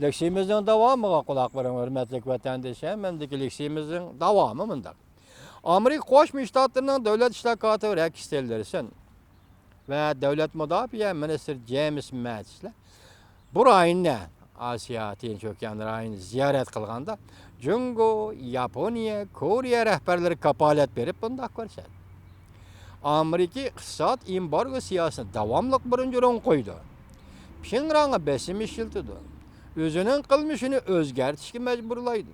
Leksimizin davamıga kulak verin hürmetlik vatandaşlar. Mendeki leksimizin davamı mındak. Amerika Qo'shma Shtatlarining davlat ishlar kotibi Rex Tillerson ve Devlet Müdafiə Ministri James Mattis'le bu rayonni Asiya Tinch okeani rayonini ziyorat qilganda Jungo, Yaponiya, Koreya rahbarlari kapolat berib bunday ko'rsatdi. Amerika iqtisod embargo siyosatini davomli birinchi o'rin qo'ydi. Pyongyangga besim ishiltidi. O'zining qilmishini o'zgartirishga majburlaydi.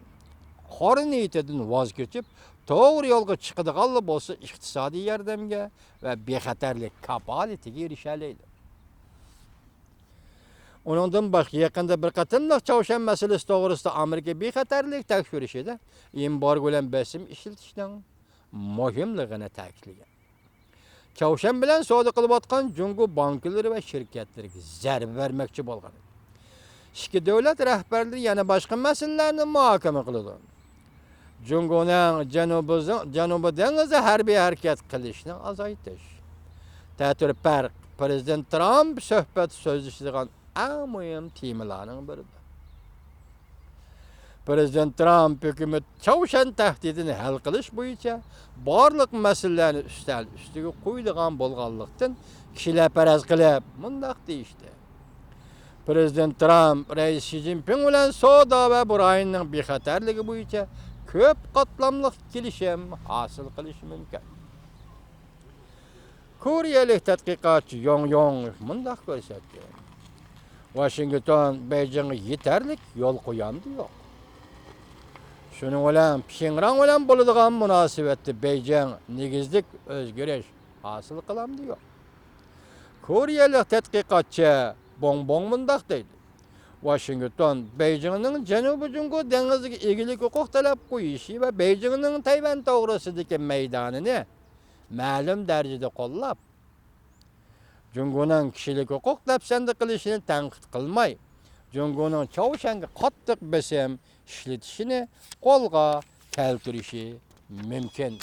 Qora niyatidan voz kechib, to'g'ri yo'lga chiqadigan bo'lsa iqtisodiy yordamga va bexatarlik kapolatiga erishadi. Onundan başqa yaqinda bir qatimliq Çavşan masalasi to'g'risida Amerika bexatarlik tekshirishida embargo bilan besim ishlatishning muhimligini ta'kidlagan. Çavşan bilan savdo qilayotgan Jungo banklari va shirkatlariga zarba bermoqchi bo'lgan. İki davlat rahbarlari yana boshqa masalalarni muhokama qiladi. Jungoning Janubiy dengizda harbiy harakat qilishni azaytish. Ta'tir farq Prezident Trump suhbat so'zlashadigan eng muhim temalarning biridir. Prezident Trump hukumat Çavşan tahdidini hal qilish bo'yicha barliq masalalarni ustiga qo'ydigan bo'lganlikdan kishilar faraz qilib mundaq deyishdi. Prezident Trump Reis Xi Jinping bilan savdo va bu rayonning bexatarligi bo'yicha ko'p qatlamli kelishim hosil qilishi mumkin. Koreyalik tadqiqotchi Yong mundaq ko'rsatdi. Washington Beijingga yetarlik yo'l qo'yamdi yo'q. Shuning bilan Pyongyang bilan bo'ladigan munosabatda Beijing negizlik o'zgarish hosil qilamdi yo'q. Koreyalik tadqiqotchi Bongbong mundaq deydi. Washington Beijingning Janubiy Jungo dengiziga egilik huquq talab qo'yishi va Beijingning Tayvan to'g'risidagi maydonini ma'lum darajada qo'llab, Jungoning kishilik huquq dafsanda qilishini tanqid qilmay, Jungoning Çavşanga qattiq besim ishlatishini qo'lga keltirishi mumkin.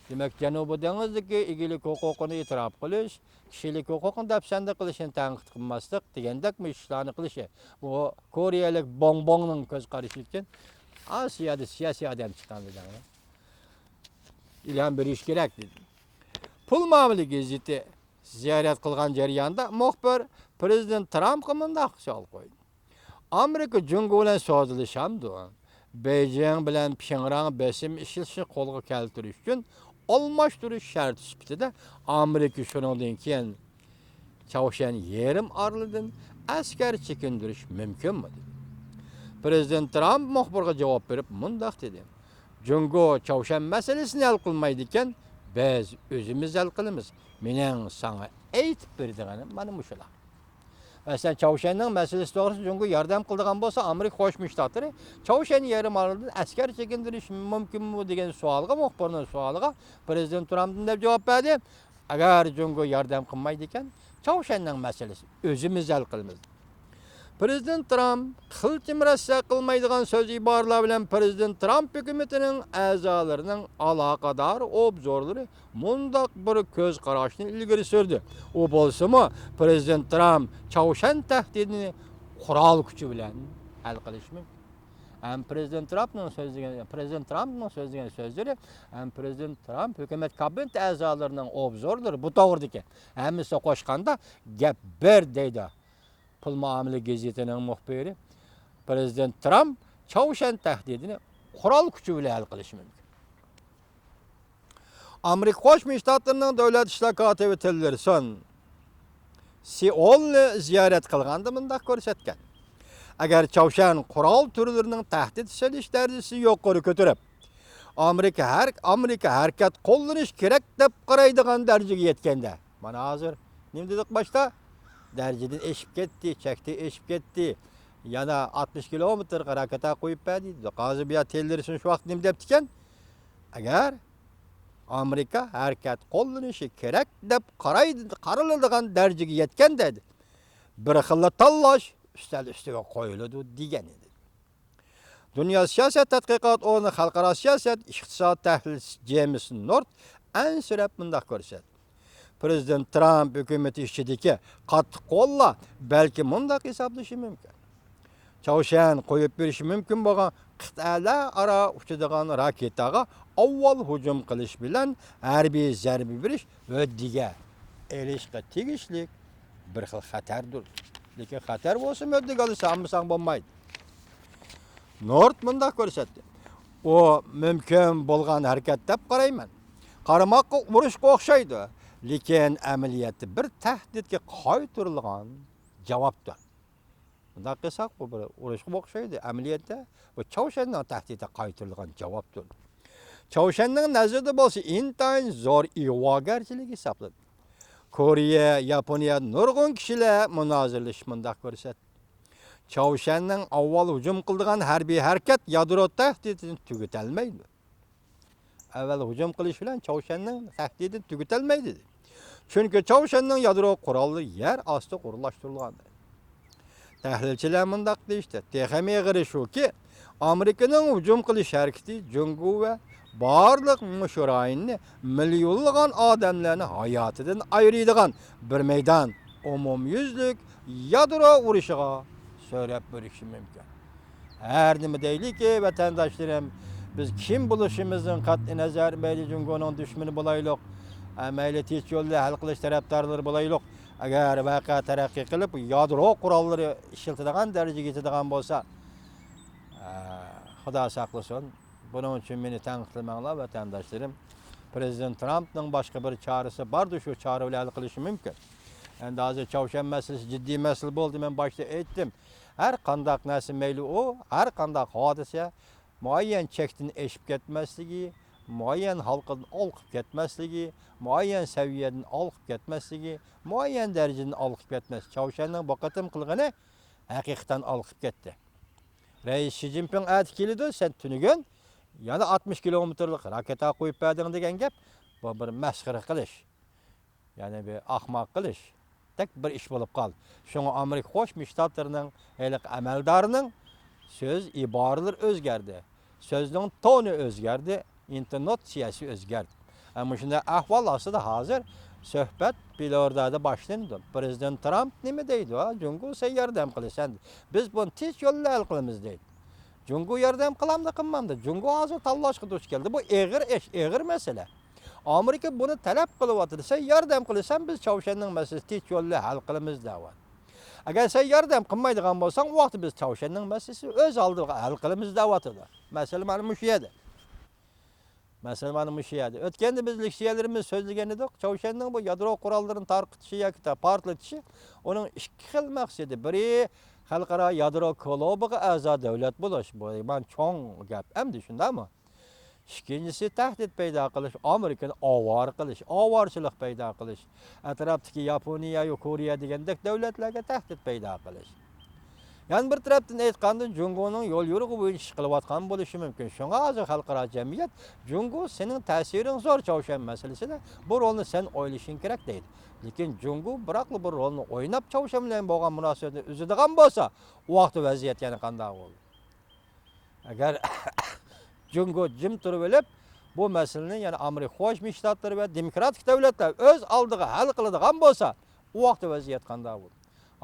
Demak, Janubiy dengizdagi egilik huquqini e'tirof qilish, kishilik huquqni dafsanda qilishini tanqid qilmaslik degandek ishlarni qilishi. Bu Koreyalik Bongbongning ko'z qarashi ekan. Asiyada siyosiy odam chiqqanligini ilhom berish kerak dedi. Pul muomala gazeti ziyorat qilgan jarayonda muxbir Prezident Trampga mundaq savol qo'ydi. Amerika Jungo bilan sozlashdi. Beijing bilan Pyongyang besim ishlatishni qo'lga keltirish uchun almashtirish sharti sifatida Amerika shundan keyin Çavşan yerim orlidan askar chekindirish mumkinmi dedi. Prezident Trump muxbirga javob berib mundaq dedi. Jungo Çavşan masalasini hal qilmaydi ekan, biz o'zimiz hal qilamiz. Mening sana aytib berdiganim mana mushular. Mesela Çavşanning masalasi to'g'risida Jungo yordam qildigan bo'lsa, Amerika Qo'shma Shtatlari Çavşan yarim orlidan askar chekindirish mumkinmi degan savolga, muxbirning savoliga Prezident Trump'dan deb javob berdi. Agar Jungo yordam qilmaydi ekan, Çavşanning masalasi o'zimiz hal qilamiz. Prezident Trump qilchim Rossiya qilmaydigan so'z iboralar bilan Prezident Trump hukumatining a'zolarining aloqador obzorlari mundaq bir ko'z qarashni ilgari surdi. U bo'lsa-mu, Prezident Trump Çavşan tahdidini qurol kuchi bilan hal qilish mumkin. Prezident Trump'ning so'zlari, Prezident Trump hukumat kabinet a'zolarining obzorlari bu to'g'ridagi hammasi qo'shganda gap bir deydi. Pul muomala gazetining muxbiri Prezident Trump Çavşan tahdidini qurol kuchi bilan hal qilishi mumkin. Amerika Qo'shma Shtatlarining davlat ishlar kotibi Tillerson Seulni ziyorat qilganda mundaq ko'rsatgan. Agar Çavşan qurol turlarining tahdid solish darajasini yuqori ko'tarib, Amerika harakat qo'llanish kerak deb qaraydigan darajaga yetganda, mana hozir nima dedik boshda? Darajadan eshib ketdi, chakda eshib ketdi. Yana 60 kilometr harakata qo'yib berdi. Hozir bu Tillerson shu vaqt nima debdi ekan? Agar Amerika harakat qo'llanishi kerak deb qaraladigan darajaga yetgan dedi. Bir xil tanlash ustiga qo'yiladi degan edi. Dunyo siyosat tadqiqot o'rni xalqaro siyosat iqtisod tahlilchisi James North ansirab mundaq ko'rsatdi. Prezident Trump hukumati ishidagi qattiq qo'llar balki mundaq hisoblashi mumkin. Çavuşan qo'yib berishi mumkin bo'lgan qit'alar aro uchadigan raketaga avval hujum qilish bilan harbiy zarba berish o'ddiga erishga tegishli bir xil xatardir. Lekin xatar bo'lsa o'ddiga olsang bo'lmaydi. Nord bunda ko'rsatdi. O mümkün bo'lgan harakat deb qarayman. Qaramoqqa urushga o'xshaydi, lekin amaliyotda bir tahdidga qaytarilgan javobdir. Bunda qilsak bu bir urushga o'xshaydi. Amaliyotda bu Çavuşanning tahdidiga qaytarilgan javobdir. Çavuşanning nazarida bo'lsa intayin zo'r ig'vogarchilik hisoblanadi. Koreya, Yaponiya nurg'un kishilar munozirlash bunda ko'rsatdi. Çavuşanning avval hujum qildigan harbiy harakat yadro tahdidini tugatalmaydi. Avval hujum qilish bilan Çavuşanning tahdidini tugatalmaydi. Chunki Çavuşanning yadro qurollari yer osti qurilashtirilgan. Tahlilchilar mundaq deyishdi. Texmi g'iri shuki, Amerikaning hujum qilish harakati Jungu va barliq mushorainni millionlagan odamlarni hayotidan ayiradigan bir maydon umumyuzlik yadro urushiga söylep berishi mümkün. Her nima deylik-ki, vatandaşlarım, biz kim buluşumuzun qat'i nazar mayli Jungo'nun düşmanı bo'laylik, mayli tez yo'lda hal qilish tarafdorlari bo'laylik. Agar vaqa taraqqiy qilib, yadro qurollari ishlatadigan darajaga yetadigan bo'lsa, Xudo saqlasin. Buning uchun meni tanqidlamanglar vatandaşlarım. Prezident Trumpning boshqa bir chorasi bordi, shu chora bilan hal qilishi mumkin. Endi hozir Çavuşan meselesi ciddi mesele bo'ldi, men boshda aytdim. Her qandaq narsa mayli o, her qandaq hodisa muayyan chekdan eshib ketmasligi, muayyan halqadan olqib ketmasligi, muayyan saviyadan olqib ketmasligi, muayyan darajadan olqib ketmasligi. Çavuşanning bu qatim qilgani haqiqatan olqib ketdi. Reis Xi Jinping aytib keldi, sen tunigun yana 60 kilometrlik raketa qo'yib berding degan gap, bu bir masxara qilish. Yani bir ahmoq qilish. Tek bir iş bulup kaldı. Şunu Amerika Qo'shma Shtatlarining amaldorining söz iboralar o'zgardi. Sözning toni o'zgardi, intonatsiyasi o'zgardi. Ama shunday ahvol ostida hozir suhbat Belordada boshlandi. Prezident Trump nima deydi? Jungo sen yordam qilasan. Biz buni tez yo'lda hal qilamiz deydi. Jungo yordam qilamdi, qilmamdi. Jungo hozir tanlashga duch keldi. Bu eg'ir masala. Amerika bunu talep qılıp sen yardım qilsan biz Çavuşanning meselesini tez yo'lda hal qilamiz deyapti. Agar sen yardım qilmaydigan bo'lsang, u vaqt biz Çavuşanning meselesini o'z oldiga hal qilamiz deyapti. Masala mana shu yerda. Masala mana shu yerda. O'tganda biz leksiyalarimiz so'zlagan edik. Çavuşanning bu yadro qurollarini tarqitishi yoki portlatishi uning ikki xil maqsadi. Biri xalqaro yadro klubiga a'zo davlat bo'lish. Bu men cho'ng gap. Endi shundami? İkincisi tahdid paydo qilish, Amerikani ovar qilish, ovarchilik paydo qilish, atrofdagi Yaponiya yoki Koreya degandek davlatlarga tahdid paydo qilish. Yani bir tarafdan aytganda Jungoning yo'l yo'rig'i bo'yicha ish qilayotgan bo'lishi mumkin. Shunga hozir xalqaro jamiyat Jungo sening ta'siring zo'r Çavuşan masalasida bu rolni sen o'ylashing kerak deydi. Lekin Jungo biroqli bir rolni o'ynab Çavuşan bilan bo'lgan munosabatni uzadigan bo'lsa, u vaqtda vaziyat yana qanday bo'ladi? Agar Jungo jim turib olib, bu masalani yani Amerika Qo'shma Shtatlari va demokratik davlatlar o'z oldiga hal qiladigan bo'lsa, u vaqtda vaziyat qanday bo'ladi?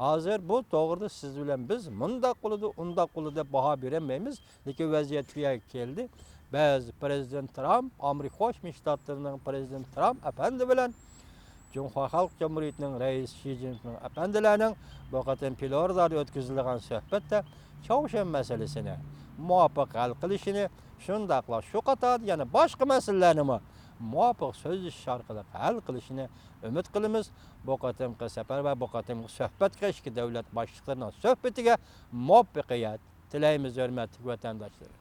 Hozir bu to'g'rida siz bilan biz mundaq qiladi, undaq qiladi deb baho berolmaymiz, lekin vaziyat shu yerga keldi. Biz Prezident Trump, Amerika Qo'shma Shtatlarining Prezident Trump apandi bilan Cumhuriyet Halk Cumhuriyetining Reis Xi Jinping apandilarining bu qatim Belordada o'tkazilgan suhbatda Çavuşan masalasini muvaffaq hal qilishini shundaqla shu qator yana boshqa masalalarni muvaffaq so'zlashish orqali hal qilishini umid qilamiz. Bu qatimqi safar va bu qatimqi suhbatga ikki davlat boshliqlarining suhbatiga muvaffaqiyat tilaymiz, hurmatli vatandoshlar.